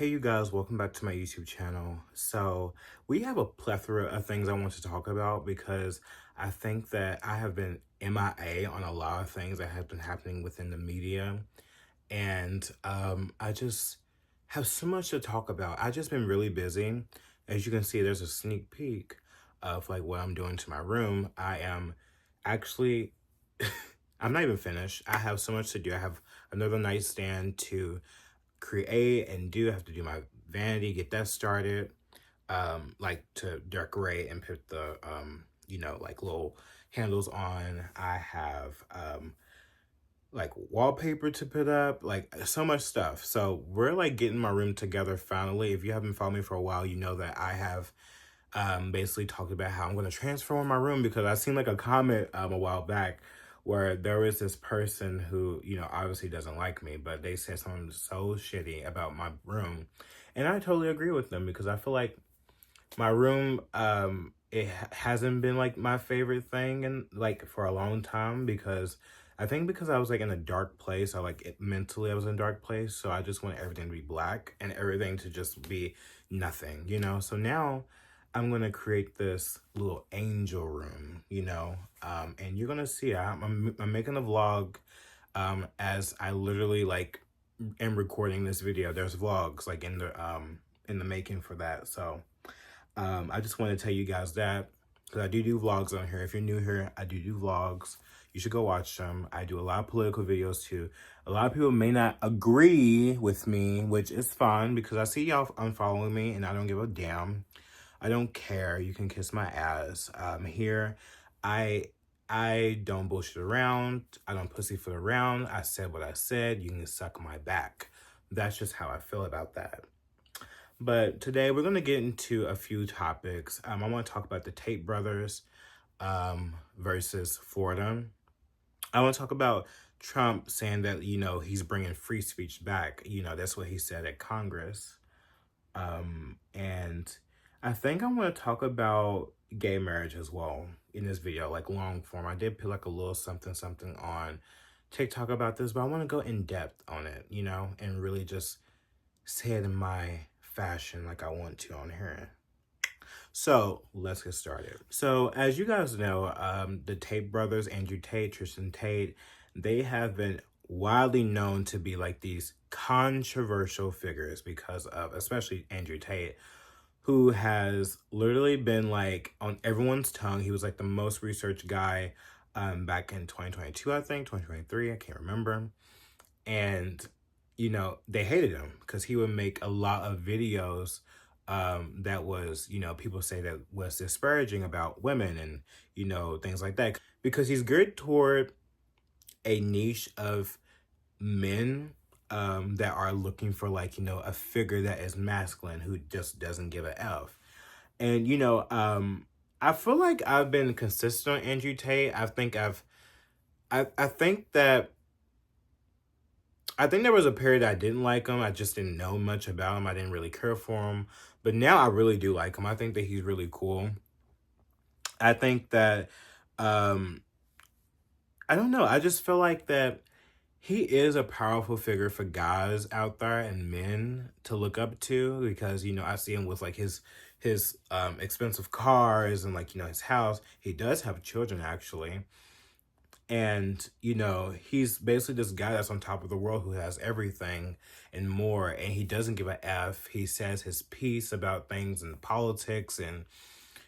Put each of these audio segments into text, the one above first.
Hey you guys, welcome back to my YouTube channel. So we have a plethora of things I want to talk about because I think that I have been MIA on a lot of things that have been happening within the media. And I just have so much to talk about. I've just been really busy. As you can see, there's a sneak peek of like what I'm doing to my room. I am actually, I'm not even finished. I have so much to do. I have another nightstand to create and do. I have to do my vanity, get that started, like to decorate and put the like little handles on. I have like wallpaper to put up, like so much stuff. So we're like getting my room together finally. If you haven't followed me for a while, you know that I have basically talked about how I'm going to transform my room because I seen like a comment a while back where there was this person who, obviously doesn't like me, but they said something so shitty about my room. And I totally agree with them because I feel like my room, hasn't been like my favorite thing and like for a long time because I think because I was like in a dark place, mentally I was in a dark place. So I just want everything to be black and everything to just be nothing. So now I'm going to create this little angel room, and you're going to see I'm making a vlog, as I literally like am recording this video. There's vlogs like in the making for that. So, I just want to tell you guys that because I do vlogs on here. If you're new here, I do vlogs. You should go watch them. I do a lot of political videos too. A lot of people may not agree with me, which is fine because I see y'all unfollowing me and I don't give a damn. I don't care. You can kiss my ass. Here, I don't bullshit around. I don't pussyfoot around. I said what I said. You can suck my back. That's just how I feel about that. But today we're going to get into a few topics. I want to talk about the Tate brothers versus Florida. I want to talk about Trump saying that, he's bringing free speech back. That's what he said at Congress. And I think I want to talk about gay marriage as well in this video, like long form. I did put like a little something on TikTok about this, but I want to go in depth on it, and really just say it in my fashion like I want to on here. So let's get started. So as you guys know, the Tate brothers, Andrew Tate, Tristan Tate, they have been widely known to be like these controversial figures because of, especially Andrew Tate, who has literally been like on everyone's tongue. He was like the most researched guy back in 2022, I think, 2023, I can't remember. And, they hated him because he would make a lot of videos that was, people say that was disparaging about women and, things like that. Because he's geared toward a niche of men that are looking for like, a figure that is masculine who just doesn't give a F. And, I feel like I've been consistent on Andrew Tate. I think there was a period I didn't like him. I just didn't know much about him. I didn't really care for him. But now I really do like him. I think that he's really cool. I think that, I don't know. I just feel like that he is a powerful figure for guys out there and men to look up to because, I see him with like his expensive cars and like, his house. He does have children actually. And, he's basically this guy that's on top of the world who has everything and more. And he doesn't give a F. He says his piece about things and politics. And,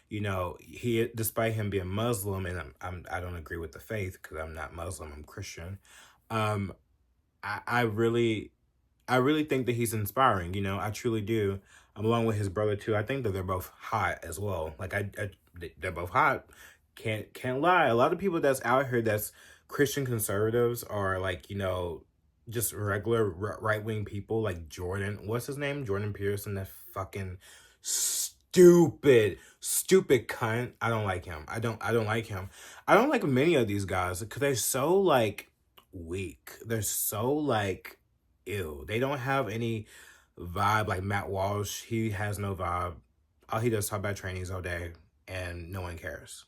he, despite him being Muslim, and I don't agree with the faith because I'm not Muslim, I'm Christian. I really think that he's inspiring. I truly do. Along with his brother too. I think that they're both hot as well. Like they're both hot. Can't lie. A lot of people that's out here that's Christian conservatives are like, just regular right-wing people like Jordan. What's his name? Jordan Peterson. That fucking stupid cunt. I don't like him. I don't like him. I don't like many of these guys because they're so like weak. They're so like ew. They don't have any vibe. Like Matt Walsh, he has no vibe. All he does is talk about trainees all day and no one cares.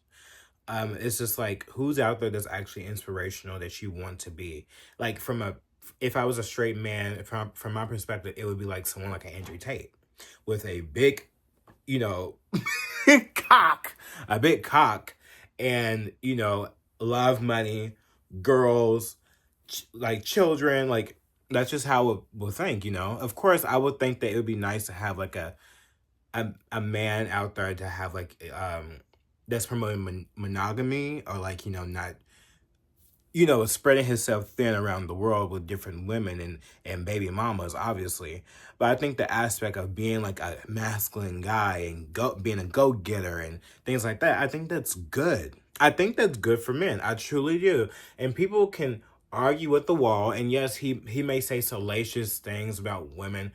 It's just like, who's out there that's actually inspirational that you want to be? Like from if I was a straight man, from my perspective, it would be like someone like an Andrew Tate with a big, you know, cock, a big cock, and, you know, a lot of money, girls, like children, like that's just how I would think, you know. Of course, I would think that it would be nice to have like a man out there to have like that's promoting monogamy, or like, you know, not, you know, spreading himself thin around the world with different women and baby mamas, obviously. But I think the aspect of being like a masculine guy and being a go-getter and things like that, I think that's good. I think that's good for men. I truly do. And people can argue with the wall, and yes, he may say salacious things about women.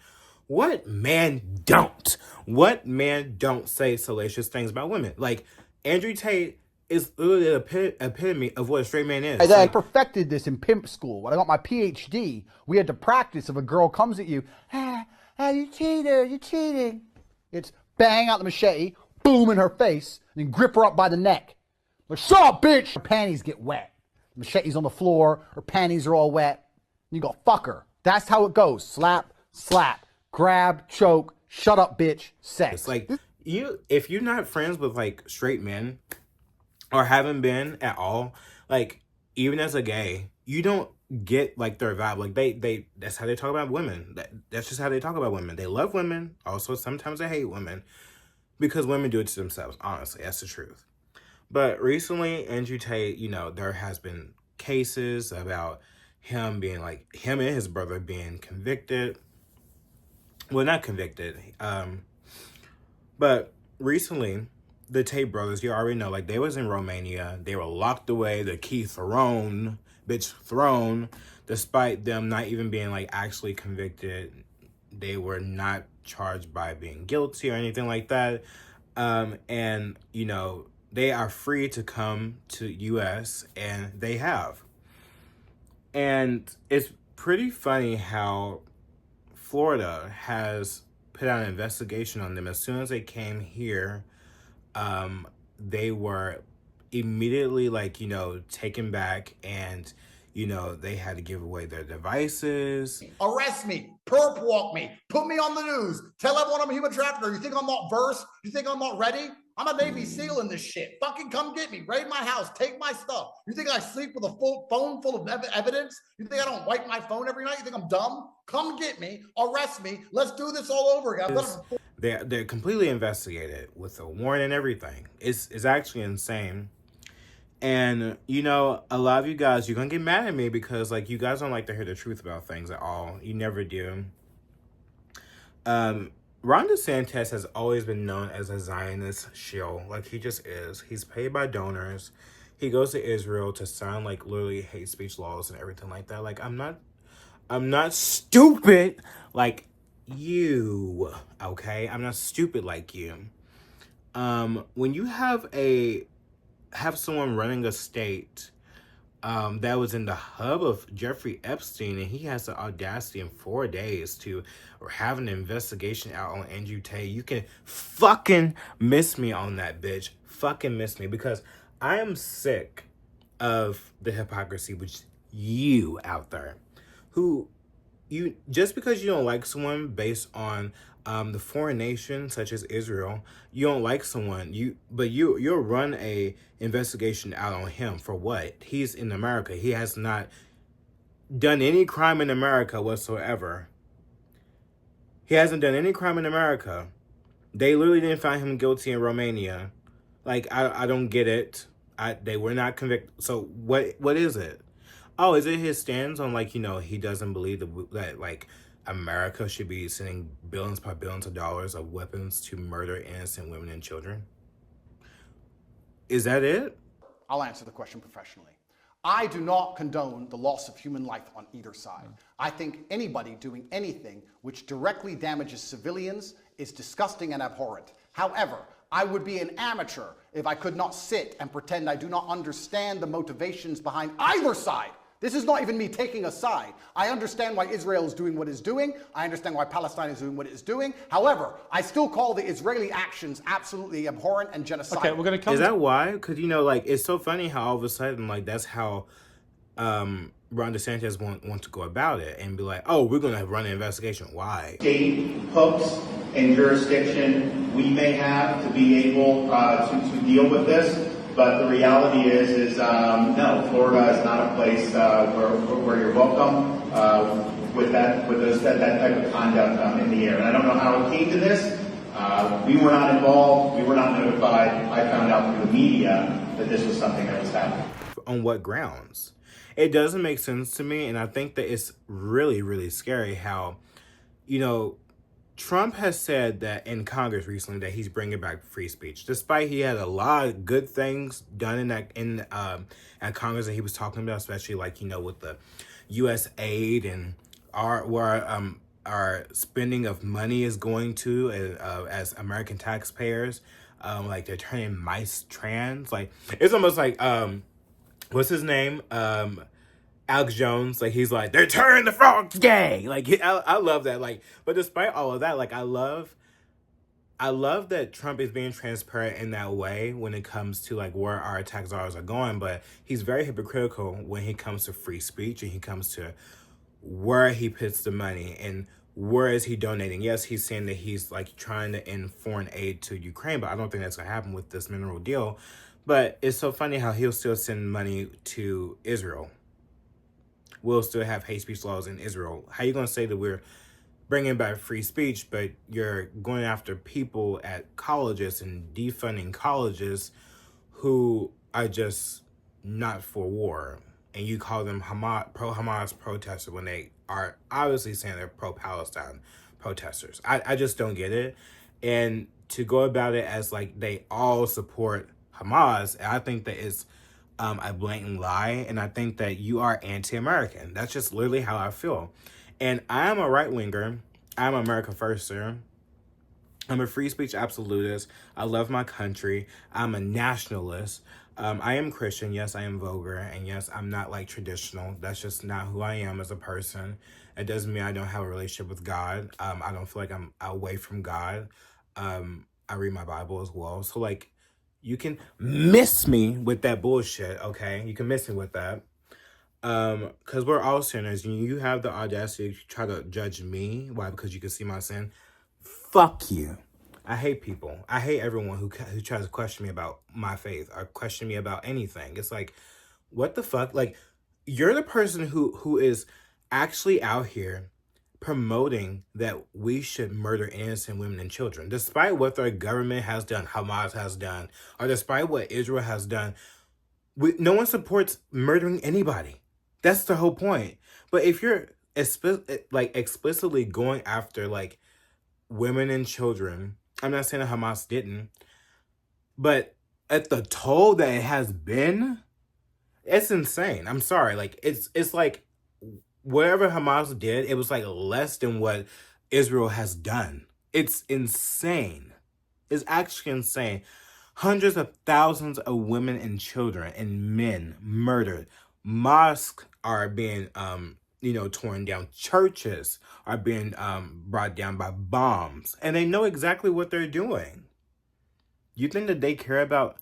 What man don't? What man don't say salacious things about women? Like, Andrew Tate is literally the epitome of what a straight man is. I perfected this in pimp school. When I got my PhD, we had to practice. If a girl comes at you, you cheater, you cheating. It's bang out the machete, boom in her face, and then grip her up by the neck. Like, shut up, bitch! Her panties get wet. The machete's on the floor, her panties are all wet. And you go, fuck her. That's how it goes. Slap, slap, grab, choke, shut up, bitch, sex. It's like, if you're not friends with like straight men, or haven't been at all, like, even as a gay, you don't get like their vibe. Like, they that's how they talk about women. That's just how they talk about women. They love women. Also, sometimes they hate women because women do it to themselves. Honestly, that's the truth. But recently, Andrew Tate, you know, there has been cases about him being like, him and his brother being convicted. Well, not convicted. But recently, the Tate brothers, you already know, like, they was in Romania. They were locked away, the key thrown, despite them not even being, like, actually convicted. They were not charged by being guilty or anything like that. And, you know, they are free to come to U.S., and they have. And it's pretty funny how Florida has put out an investigation on them. As soon as they came here, they were immediately, like, you know, taken back, and, you know, they had to give away their devices. Arrest me, perp walk me, put me on the news, tell everyone I'm a human trafficker. You think I'm not versed? You think I'm not ready? I'm a Navy SEAL in this shit. Fucking come get me, raid my house, take my stuff. You think I sleep with a full phone full of evidence? You think I don't wipe my phone every night? You think I'm dumb? Come get me, arrest me, let's do this all over again. They're completely investigated with a warrant and everything. It's actually insane. And, you know, a lot of you guys, you're going to get mad at me because, like, you guys don't like to hear the truth about things at all. You never do. Ron Desantis has always been known as a Zionist shill. Like, he just is. He's paid by donors. He goes to Israel to sign, like, literally hate speech laws and everything like that. Like, I'm not stupid like you, okay? I'm not stupid like you. When you have someone running a state that was in the hub of Jeffrey Epstein, and he has the audacity in 4 days to have an investigation out on Andrew Tate, you can fucking miss me on that, bitch. Fucking miss me, because I am sick of the hypocrisy which you out there, who you, just because you don't like someone based on the foreign nation such as Israel, you don't like someone, you'll run a investigation out on him for what? He's in America. He has not done any crime in America whatsoever. He hasn't done any crime in America. They literally didn't find him guilty in Romania. Like, I don't get it. They were not convicted. So what is it? Oh, is it his stance on, like, you know, he doesn't believe that like, America should be sending billions upon billions of dollars of weapons to murder innocent women and children? Is that it? I'll answer the question professionally. I do not condone the loss of human life on either side. I think anybody doing anything which directly damages civilians is disgusting and abhorrent. However, I would be an amateur if I could not sit and pretend I do not understand the motivations behind either side. This is not even me taking a side. I understand why Israel is doing what it's doing. I understand why Palestine is doing what it's doing. However, I still call the Israeli actions absolutely abhorrent and genocidal. Okay, we're going to come. Is that why? Because, you know, like, it's so funny how all of a sudden, like, that's how Ron DeSantis want to go about it and be like, oh, we're going to run an investigation. Why? State hooks and jurisdiction we may have to be able to deal with this, but the reality is no, Florida is not a place where you're welcome with that type of conduct in the air. And I don't know how it came to this. We were not involved. We were not notified. I found out through the media that this was something that was happening. On what grounds? It doesn't make sense to me, and I think that it's really, really scary how, Trump has said that in Congress recently that he's bringing back free speech, despite he had a lot of good things done at Congress that he was talking about, especially with the U.S. aid and our spending of money is going to as American taxpayers. They're turning mice trans. It's almost like what's his name? Alex Jones. He's like, they're turning the frogs gay. I love that. But despite all of that, I love that Trump is being transparent in that way when it comes to where our tax dollars are going. But he's very hypocritical when he comes to free speech and he comes to where he puts the money and where is he donating. Yes, he's saying that he's trying to end foreign aid to Ukraine, but I don't think that's gonna happen with this mineral deal. But it's so funny how he'll still send money to Israel. We'll still have hate speech laws in Israel. How you gonna say that we're bringing back free speech, but you're going after people at colleges and defunding colleges who are just not for war? And you call them pro-Hamas protesters when they are obviously saying they're pro-Palestine protesters. I just don't get it. And to go about it as they all support Hamas, I think that is a blatant lie. And I think that you are anti-American. That's just literally how I feel. And I am a right-winger. I'm an America Firster. I'm a free speech absolutist. I love my country. I'm a nationalist. I am Christian. Yes, I am vulgar. And yes, I'm not traditional. That's just not who I am as a person. It doesn't mean I don't have a relationship with God. I don't feel like I'm away from God. I read my Bible as well. So you can miss me with that bullshit, okay? You can miss me with that. Because we're all sinners. You have the audacity to try to judge me. Why? Because you can see my sin. Fuck you. I hate people. I hate everyone who tries to question me about my faith or question me about anything. It's what the fuck? You're the person who is actually out here promoting that we should murder innocent women and children. Despite what their government has done, Hamas has done, or despite what Israel has done, no one supports murdering anybody. That's the whole point. But if you're explicitly going after women and children, I'm not saying that Hamas didn't, but at the toll that it has been, it's insane. I'm sorry. It's whatever Hamas did, it was less than what Israel has done. It's insane. It's actually insane. Hundreds of thousands of women and children and men murdered. Mosques are being torn down. Churches are being brought down by bombs. And they know exactly what they're doing. Do you think that they care about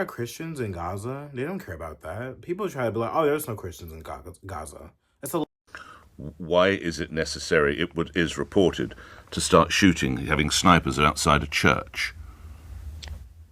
Christians in Gaza? They don't care about that. People try to be like, oh, there's no Christians in Gaza. That's a Why is it necessary, is reported, to start shooting, having snipers outside a church?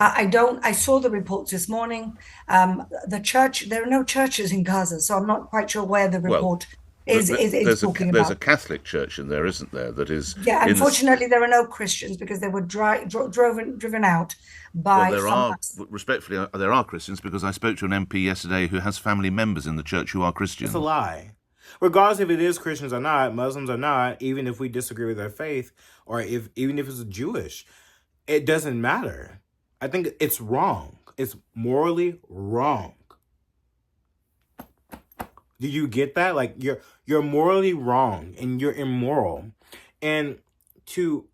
I saw the reports this morning. There are no churches in Gaza, so I'm not quite sure where the report is talking about. There's a Catholic church in there, isn't there? That is. Yeah, unfortunately, there are no Christians because they were driven out by. Well, respectfully, there are Christians because I spoke to an MP yesterday who has family members in the church who are Christian. It's a lie. Regardless if it is Christians or not, Muslims or not, even if we disagree with their faith, or even if it's Jewish, it doesn't matter. I think it's wrong. It's morally wrong. Do you get that? You're morally wrong and you're immoral. And to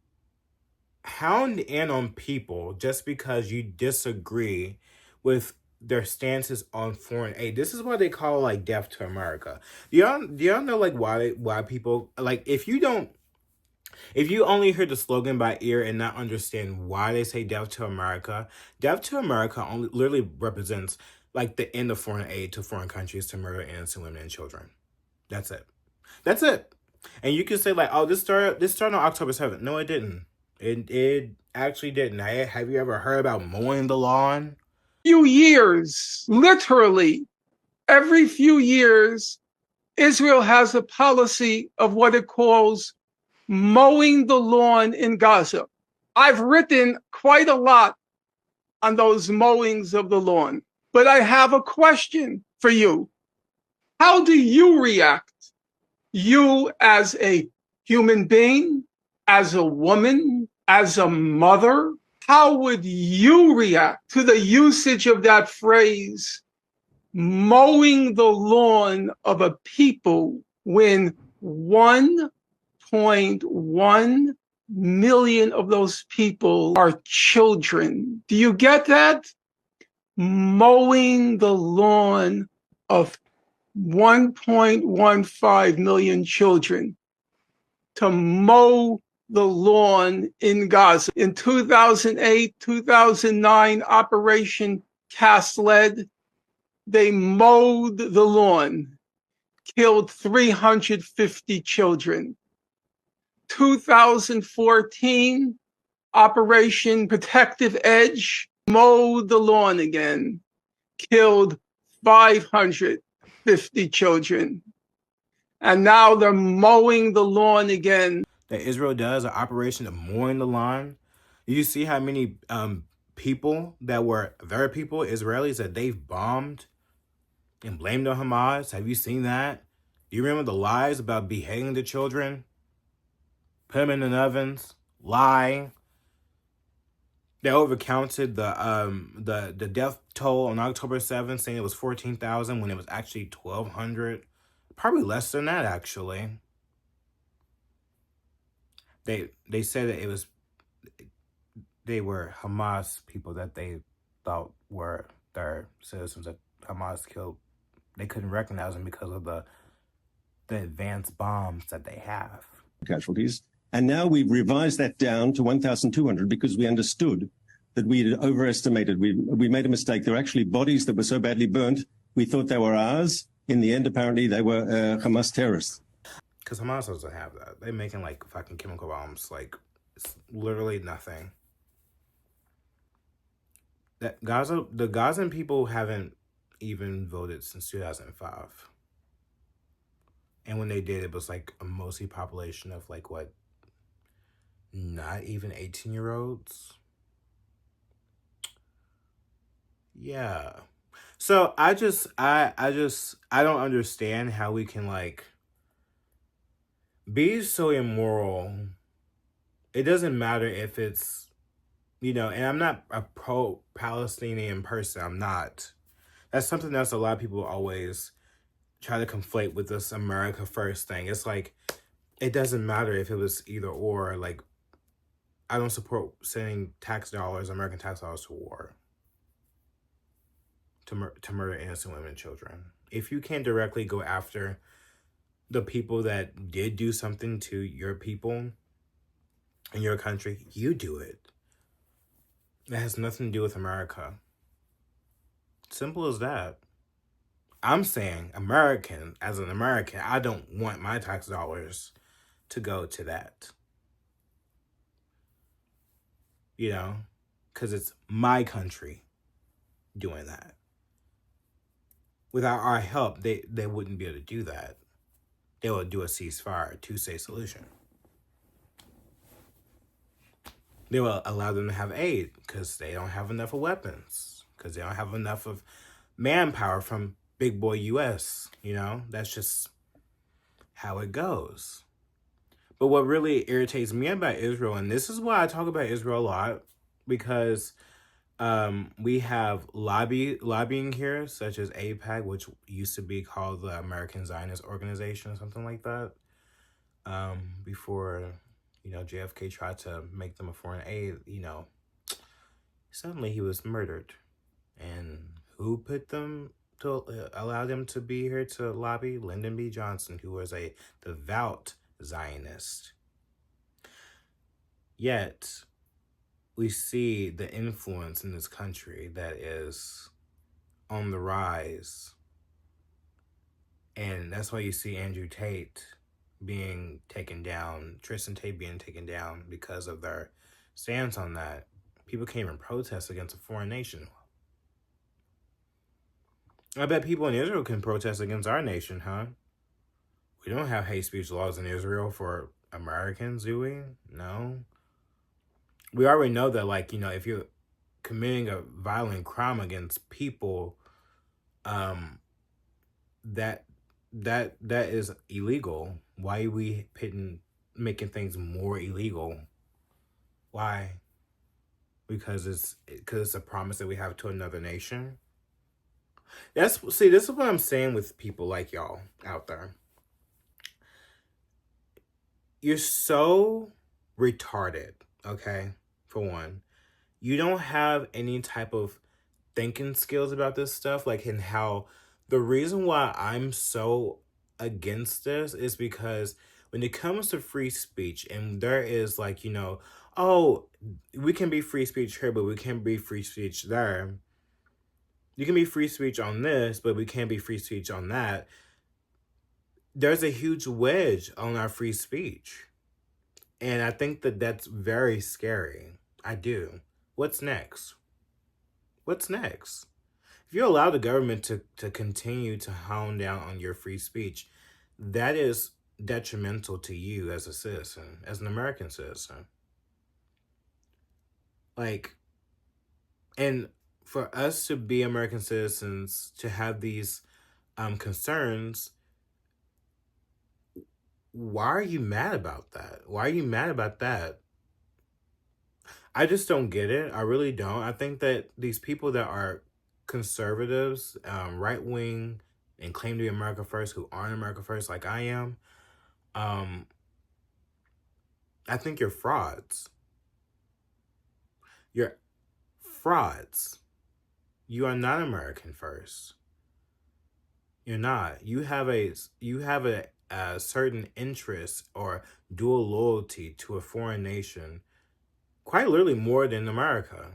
hound in on people just because you disagree with their stances on foreign aid. This is why they call death to America. Do y'all know why people if you only hear the slogan by ear and not understand why they say death to America only literally represents like the end of foreign aid to foreign countries to murder innocent women and children. That's it. That's it. And you can say like, oh, this started on October 7th. No, it didn't. It actually didn't. Have you ever heard about mowing the lawn? Few years, literally every few years, Israel has a policy of what it calls mowing the lawn in Gaza. I've written quite a lot on those mowings of the lawn, but I have a question for you. How do you react? You as a human being, as a woman, as a mother, how would you react to the usage of that phrase, mowing the lawn of a people, when 1.1 million of those people are children? Do you get that? Mowing the lawn of 1.15 million children, to mow the lawn in Gaza. In 2008, 2009, Operation Cast Lead, they mowed the lawn, killed 350 children. 2014, Operation Protective Edge, mowed the lawn again, killed 550 children. And now they're mowing the lawn again. That Israel does, an operation of mowing the lawn. You see how many people that were their people, Israelis, that they've bombed and blamed on Hamas? Have you seen that? Do you remember the lies about beheading the children? Put them in the ovens, lying. They overcounted the death toll on October 7th, saying it was 14,000 when it was actually 1,200. Probably less than that, actually. They said that they were Hamas people that they thought were their citizens that Hamas killed. They couldn't recognize them because of the advanced bombs that they have. Casualties. And now we've revised that down to 1,200 because we understood that we had overestimated. We made a mistake. There were actually bodies that were so badly burnt, we thought they were ours. In the end, apparently, they were Hamas terrorists. Because Hamas doesn't have that. They're making, like, fucking chemical bombs. Like, it's literally nothing. The Gazan people haven't even voted since 2005. And when they did, it was, like, a mostly population of, like, what? Not even 18-year-olds? Yeah. So I don't understand how we can, like, be so immoral. It doesn't matter if it's, and I'm not a pro-Palestinian person. I'm not. That's something else a lot of people always try to conflate with this America First thing. It's like, it doesn't matter if it was either or. Like, I don't support sending American tax dollars to war. To murder innocent women and children. If you can't directly go after the people that did do something to your people in your country, you do it. It has nothing to do with America. Simple as that. I'm saying as an American, I don't want my tax dollars to go to that. Because it's my country doing that. Without our help, they wouldn't be able to do that. They would do a ceasefire, a two-state solution. They will allow them to have aid because they don't have enough of weapons, because they don't have enough of manpower from big boy U.S. That's just how it goes. But what really irritates me about Israel, and this is why I talk about Israel a lot, because we have lobbying here, such as AIPAC, which used to be called the American Zionist Organization or something like that. Before, JFK tried to make them a foreign aid, suddenly he was murdered. And who put them to allow them to be here to lobby? Lyndon B. Johnson, who was a devout Zionist. Yet we see the influence in this country that is on the rise. And that's why you see Andrew Tate being taken down, Tristan Tate being taken down because of their stance on that. People can't even protest against a foreign nation. I bet people in Israel can protest against our nation, huh? We don't have hate speech laws in Israel for Americans, do we? No. We already know that, like, you know, if you're committing a violent crime against people, that is illegal. Why are we making things more illegal? Why? Because it's a promise that we have to another nation. This is what I'm saying with people like y'all out there. You're so retarded, okay? For one, you don't have any type of thinking skills about this stuff, like, in how the reason why I'm so against this is because when it comes to free speech, and there is, like, you know, oh, we can be free speech here, but we can't be free speech there. You can be free speech on this, but we can't be free speech on that. There's a huge wedge on our free speech. And I think that that's very scary. I do. What's next? What's next? If you allow the government to continue to hound down on your free speech, that is detrimental to you as a citizen, as an American citizen. Like, and for us to be American citizens, to have these concerns, why are you mad about that? Why are you mad about that? I just don't get it. I really don't. I think that these people that are conservatives, right-wing, and claim to be America First, who aren't America First like I am, I think you're frauds. You're frauds. You are not American First. You're not. You have a certain interest or dual loyalty to a foreign nation, quite literally more than America.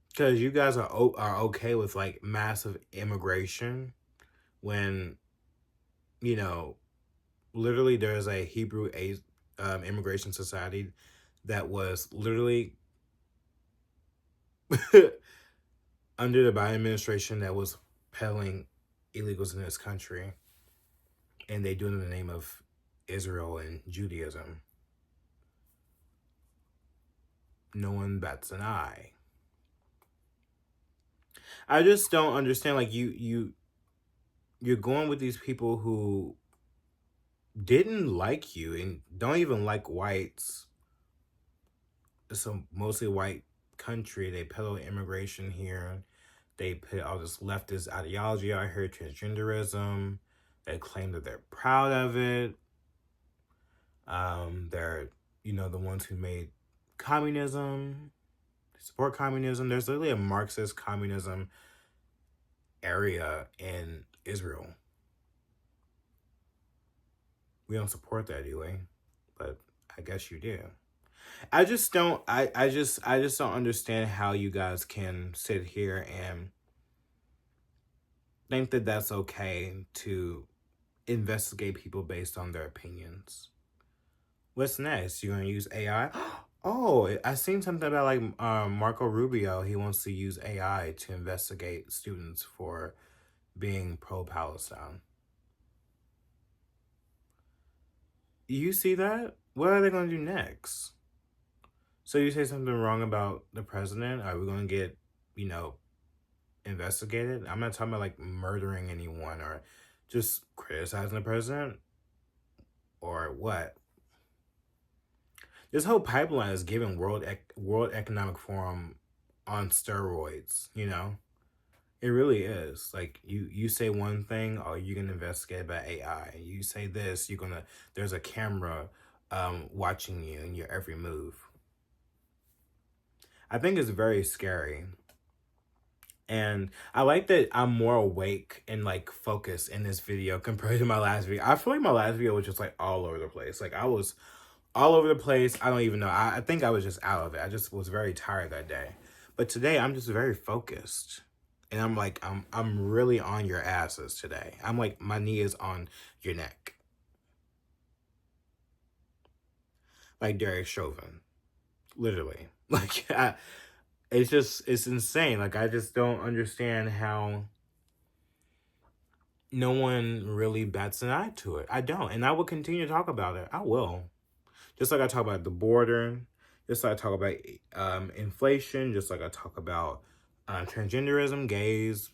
Because you guys are okay with, like, massive immigration when, you know, literally there's a Hebrew immigration society that was literally under the Biden administration that was peddling illegals in this country, and they do it in the name of Israel and Judaism. No one bats an eye. I just don't understand. Like, you're going with these people who didn't like you and don't even like whites. It's a mostly white country. They peddle immigration here. They put all this leftist ideology out here, transgenderism. They claim that they're proud of it. They're, you know, the ones who made communism. They support communism. There's literally a Marxist communism area in Israel. We don't support that anyway, but I guess you do. I just don't understand how you guys can sit here and think that that's okay to investigate people based on their opinions. What's next? You're gonna use AI? Oh, I seen something about, like, Marco Rubio. He wants to use AI to investigate students for being pro-Palestine. You see that? What are they gonna do next? So you say something wrong about the president? Are we going to get, you know, investigated? I'm not talking about, like, murdering anyone or just criticizing the president or what. This whole pipeline is giving World Economic Forum on steroids, you know? It really is. Like, you say one thing, or you can investigate by AI. You say this, there's a camera watching you in your every move. I think it's very scary. And I like that I'm more awake and, like, focused in this video compared to my last video. I feel like my last video was just, like, all over the place. Like, I was all over the place. I don't even know. I think I was just out of it. I just was very tired that day. But today I'm just very focused. And I'm like, I'm really on your asses today. I'm like, my knee is on your neck. Like Derek Chauvin. Literally. Like, it's insane. Like, I just don't understand how no one really bats an eye to it. I don't. And I will continue to talk about it. I will. Just like I talk about the border, just like I talk about inflation, just like I talk about transgenderism, gays,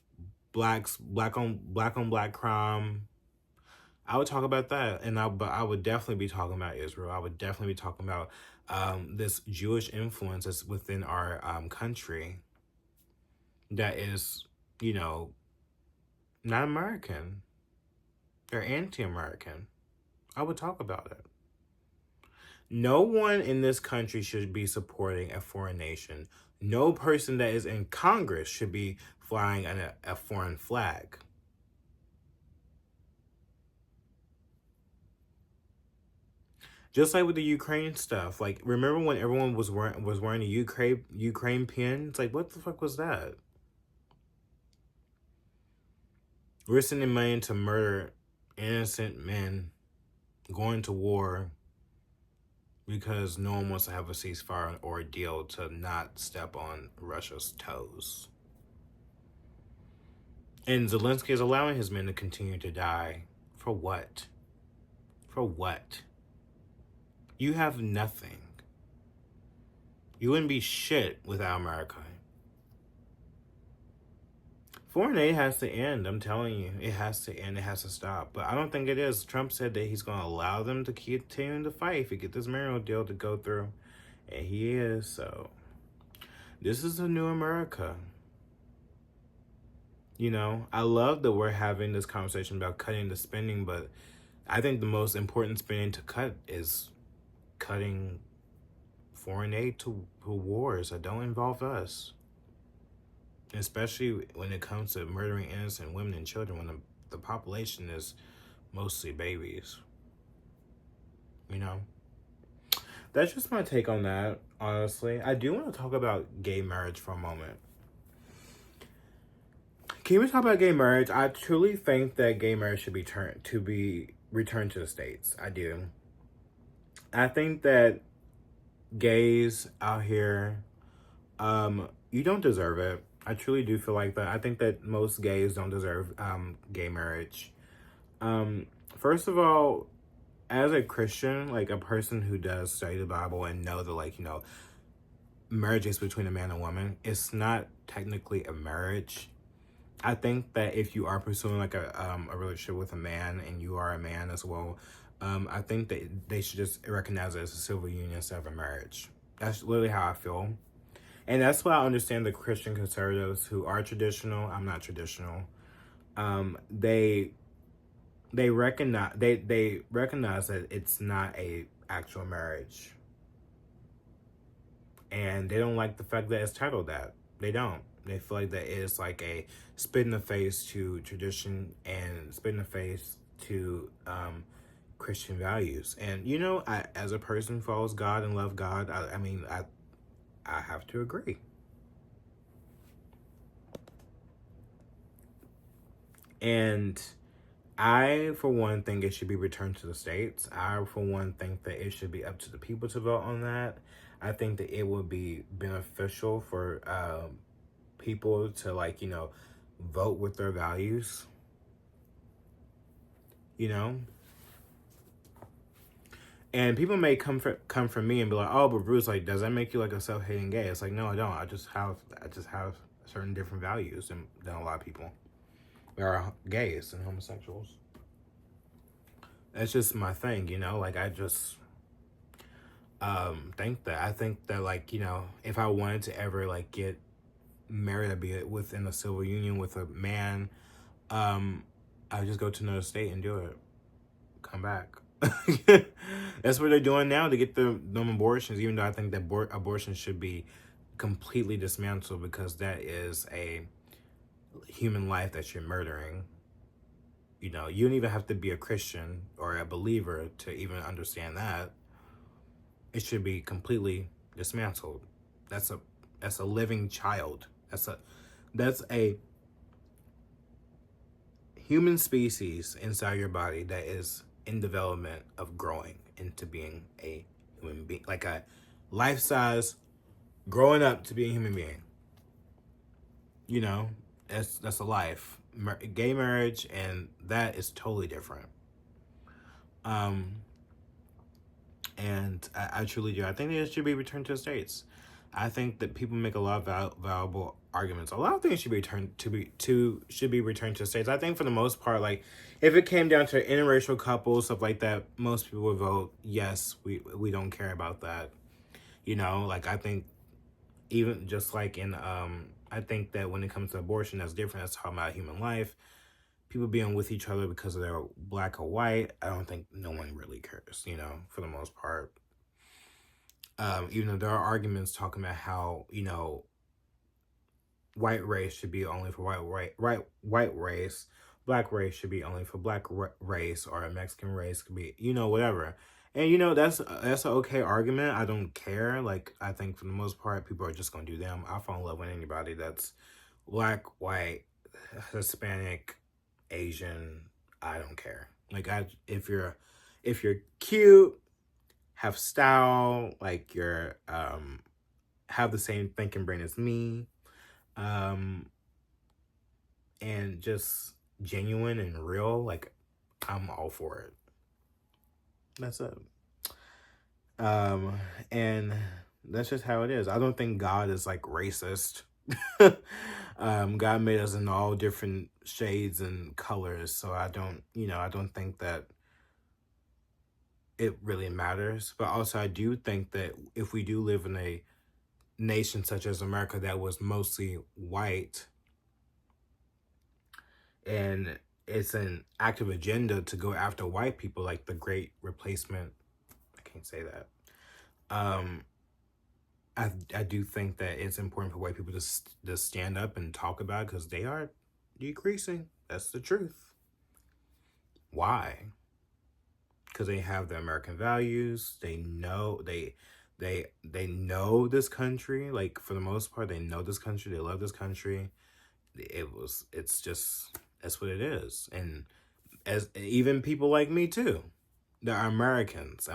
black on black crime. I would talk about that, but I would definitely be talking about Israel. I would definitely be talking about this Jewish influence that's within our country that is, not American. They're anti-American. I would talk about it. No one in this country should be supporting a foreign nation. No person that is in Congress should be flying a foreign flag. Just like with the Ukraine stuff. Like, remember when everyone was wearing a Ukraine pin? It's like, what the fuck was that? We're sending money to murder innocent men going to war because no one wants to have a ceasefire or a deal to not step on Russia's toes. And Zelensky is allowing his men to continue to die. For what? For what? You have nothing. You wouldn't be shit without America. Foreign aid has to end. I'm telling you, it has to end. It has to stop. But I don't think it is. Trump said that he's going to allow them to continue to fight if he get this marital deal to go through. And he is. So this is a new America. I love that we're having this conversation about cutting the spending, but I think the most important spending to cut is cutting foreign aid to wars that don't involve us. Especially when it comes to murdering innocent women and children, when the population is mostly babies. That's just my take on that, honestly. I do want to talk about gay marriage for a moment. Can we talk about gay marriage? I truly think that gay marriage should be returned to the States. I do. I think that gays out here, you don't deserve it. I truly do feel like that. I think that most gays don't deserve gay marriage. First of all, as a Christian, like a person who does study the Bible and know that, marriage is between a man and woman, it's not technically a marriage. I think that if you are pursuing like a relationship with a man and you are a man as well, I think that they should just recognize it as a civil union instead of a marriage. That's literally how I feel. And that's why I understand the Christian conservatives who are traditional. I'm not traditional. They recognize that it's not a actual marriage. And they don't like the fact that it's titled that. They don't. They feel like that is like a spit in the face to tradition and spit in the face to Christian values. And I, as a person who follows God and love God, I have to agree. And I, for one, think it should be returned to the States. I, for one, think that it should be up to the people to vote on that. I think that it would be beneficial for people to, vote with their values. And people may come from me and be like, "Oh, but Bruce, does that make you like a self-hating gay?" It's like, no, I don't. I just have certain different values than a lot of people. There are gays and homosexuals. That's just my thing, I just think that. I think that if I wanted to ever get married, I'd be within a civil union with a man. I'd just go to another state and do it. Come back. That's what they're doing now to get them abortions, even though I think that abortion should be completely dismantled because that is a human life that you're murdering. You don't even have to be a Christian or a believer to even understand that. It should be completely dismantled. That's a living child. That's a human species inside your body that is in development of growing into being a human being, like a life-size growing up to be a human being. You know, that's a life. Gay marriage, and that is totally different. And I truly do. I think it should be returned to the states. I think that people make a lot of valuable arguments. A lot of things should be returned should be returned to the states. I think for the most part, like if it came down to interracial couples, stuff like that, most people would vote yes. We don't care about that. You know, like I think even just like in I think that when it comes to abortion, that's different. That's talking about human life. People being with each other because they're black or white, I don't think no one really cares, you know, for the most part. Even though there are arguments talking about how, you know, white race should be only for white race, black race should be only for black race, or a Mexican race could be, you know, whatever. And, you know, that's an okay argument. I don't care. Like, I think for the most part, people are just going to do them. I fall in love with anybody that's black, white, Hispanic, Asian. I don't care. Like, if you're cute, have style, like you're have the same thinking brain as me, and just genuine and real, like I'm all for it. That's it. And that's just how it is. I don't think God is like racist. God made us in all different shades and colors, so I don't think that it really matters. But also I do think that if we do live in a nation such as America that was mostly white, and it's an active agenda to go after white people, like the great replacement, I can't say that, I do think that it's important for white people to stand up and talk about it, because they are decreasing. That's the truth. Why? Because they have the American values. They know they know this country. Like, for the most part, they know this country. They love this country. It's just, that's what it is. And as even people like me too, there are Americans,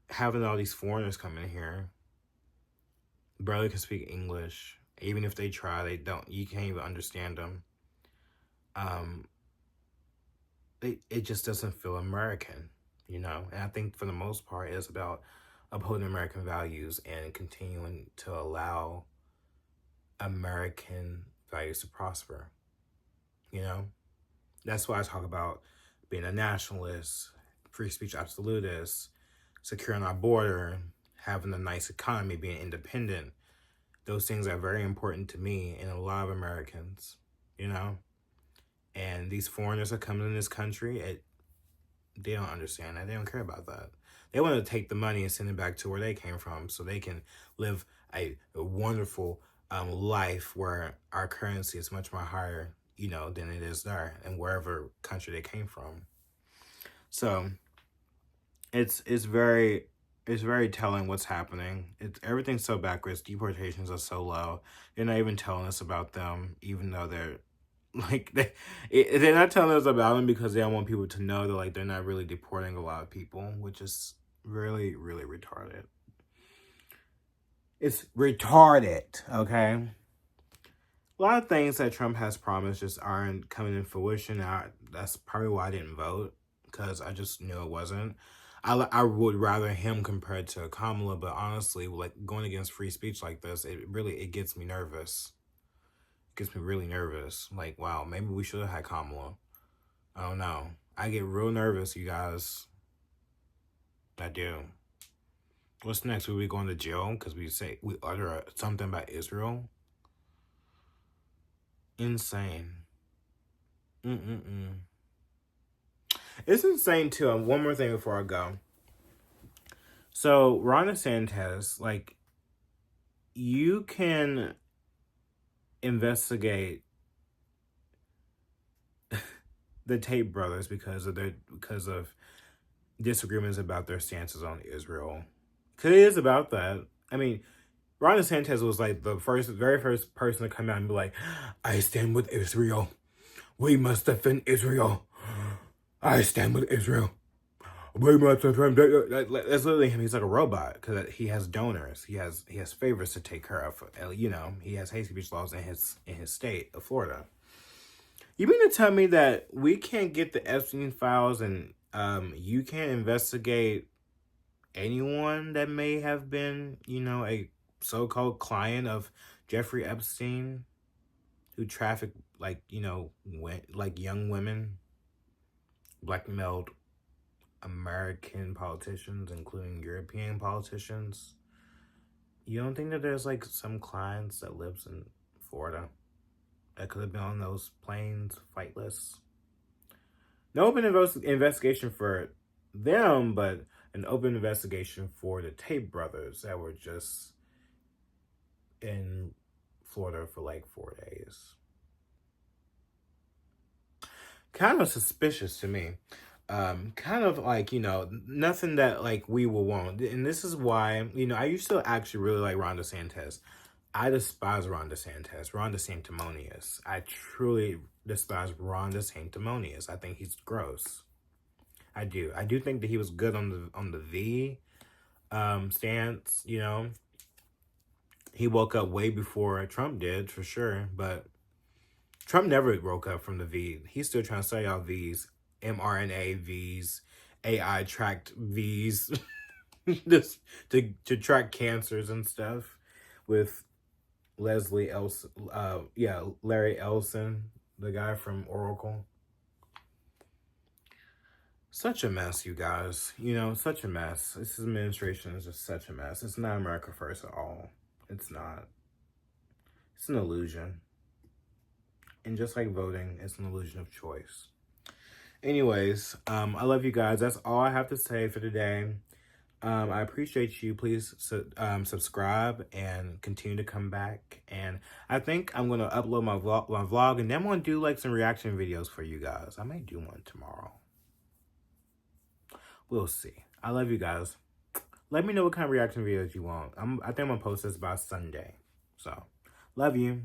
having all these foreigners come in here, barely can speak English. Even if they try, you can't even understand them. It just doesn't feel American, you know? And I think for the most part, it's about upholding American values and continuing to allow American values to prosper, you know? That's why I talk about being a nationalist, free speech absolutist, securing our border, having a nice economy, being independent. Those things are very important to me and a lot of Americans, you know? And these foreigners are coming in this country, they don't understand that. They don't care about that. They want to take the money and send it back to where they came from so they can live a wonderful life where our currency is much more higher, you know, than it is there and wherever country they came from. So it's very telling what's happening. Everything's so backwards. Deportations are so low. They're not even telling us about them, even though they're not telling us about them because they don't want people to know that, like, they're not really deporting a lot of people, which is really, really retarded. It's retarded, okay? A lot of things that Trump has promised just aren't coming in fruition. That's probably why I didn't vote, because I just knew it wasn't. I would rather him compared to Kamala, but honestly, like, going against free speech like this, it gets me nervous. It gets me really nervous. Like, wow, maybe we should have had Kamala. I don't know. I get real nervous, you guys. I do. What's next? Will we going to jail because we utter something about Israel? Insane. It's insane too. One more thing before I go. So Ron DeSantis, like, you can investigate the Tate brothers because of disagreements about their stances on Israel. Because it is about that. I mean, Ron DeSantis was like the very first person to come out and be like, I stand with Israel. We must defend Israel. I stand with Israel. We must defend. That's literally him. He's like a robot because he has donors. He has favors to take care of. You know, he has hate speech laws in his state of Florida. You mean to tell me that we can't get the Epstein files and you can't investigate anyone that may have been, you know, a so-called client of Jeffrey Epstein who trafficked, like, you know, like young women, blackmailed American politicians, including European politicians? You don't think that there's like some clients that lives in Florida that could have been on those planes flightless? No open investigation for them, but an open investigation for the Tate brothers that were just in Florida for like 4 days. Kind of suspicious to me. Kind of like, you know, nothing that like we will want. And this is why, you know, I used to actually really like Ron DeSantis. I despise Ron DeSantis. Ron DeSanctimonious. I truly despise Ron DeSanctimonious. I think he's gross. I do. I do think that he was good on the V stance, you know. He woke up way before Trump did, for sure. But Trump never woke up from the V. He's still trying to sell y'all Vs. mRNA Vs. AI-tracked Vs. Just to track cancers and stuff with Larry Ellison, the guy from Oracle. Such a mess, you guys. You know, such a mess. This administration is just such a mess. It's not America first at all. It's not. It's an illusion. And just like voting, it's an illusion of choice. Anyways, I love you guys. That's all I have to say for today. I appreciate you. Please subscribe and continue to come back. And I think I'm going to upload my vlog, and then I'm going to do like some reaction videos for you guys. I might do one tomorrow. We'll see. I love you guys. Let me know what kind of reaction videos you want. I think I'm going to post this by Sunday. So, love you.